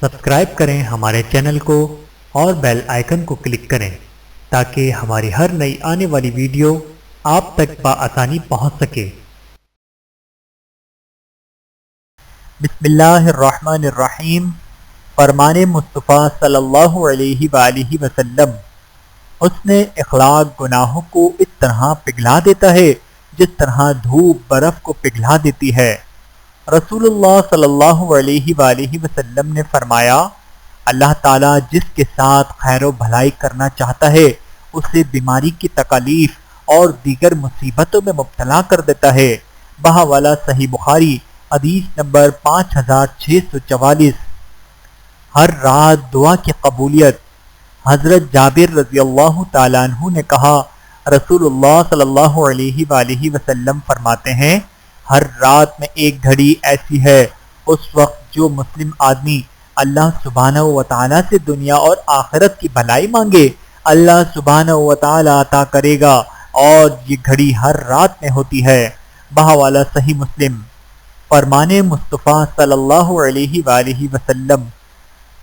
Subscribe کریں ہمارے channel کو اور بیل آئیکن کو کلک کریں تاکہ ہماری ہر نئی آنے والی ویڈیو آپ تک بآسانی پہنچ سکے۔ بسم اللہ الرحمن الرحیم۔ فرمان مصطفیٰ صلی اللہ علیہ وآلہ وسلم، حسن اخلاق گناہوں کو اس طرح پگھلا دیتا ہے جس طرح دھوپ برف کو پگھلا دیتی ہے۔ رسول اللہ صلی اللہ علیہ وآلہ وسلم نے فرمایا، اللہ تعالیٰ جس کے ساتھ خیر و بھلائی کرنا چاہتا ہے اسے بیماری کی تکالیف اور دیگر مصیبتوں میں مبتلا کر دیتا ہے۔ بحوالہ صحیح بخاری، حدیث نمبر 5644۔ ہر رات دعا کی قبولیت۔ حضرت جابر رضی اللہ تعالیٰ عنہ نے کہا، رسول اللہ صلی اللہ علیہ وآلہ وسلم فرماتے ہیں، ہر رات میں ایک گھڑی ایسی ہے اس وقت جو مسلم آدمی اللہ سبحانہ و تعالیٰ سے دنیا اور آخرت کی بھلائی مانگے اللہ سبحانہ و تعالیٰ عطا کرے گا، اور یہ گھڑی ہر رات میں ہوتی ہے۔ بحوالہ صحیح مسلم۔ فرمان مصطفیٰ صلی اللہ علیہ وآلہ وسلم،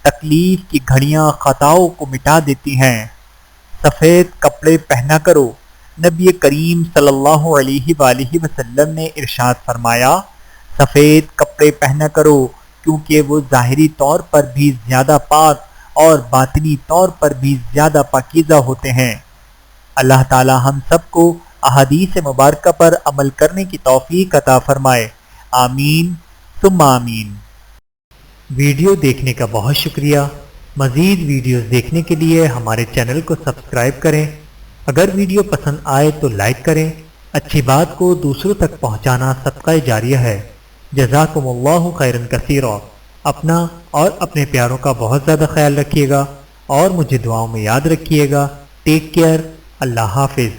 تکلیف کی گھڑیاں خطاؤں کو مٹا دیتی ہیں۔ سفید کپڑے پہنا کرو۔ نبی کریم صلی اللہ علیہ وآلہ وسلم نے ارشاد فرمایا، سفید کپڑے پہنا کرو کیونکہ وہ ظاہری طور پر بھی زیادہ پاک اور باطنی طور پر بھی زیادہ پاکیزہ ہوتے ہیں۔ اللہ تعالی ہم سب کو احادیث مبارکہ پر عمل کرنے کی توفیق عطا فرمائے، آمین ثم آمین۔ ویڈیو دیکھنے کا بہت شکریہ۔ مزید ویڈیوز دیکھنے کے لیے ہمارے چینل کو سبسکرائب کریں۔ اگر ویڈیو پسند آئے تو لائک کریں۔ اچھی بات کو دوسروں تک پہنچانا صدقہ جاریہ ہے۔ جزاکم اللہ خیرا کثیرا۔ اپنا اور اپنے پیاروں کا بہت زیادہ خیال رکھیے گا اور مجھے دعاؤں میں یاد رکھیے گا۔ Take care. اللہ حافظ۔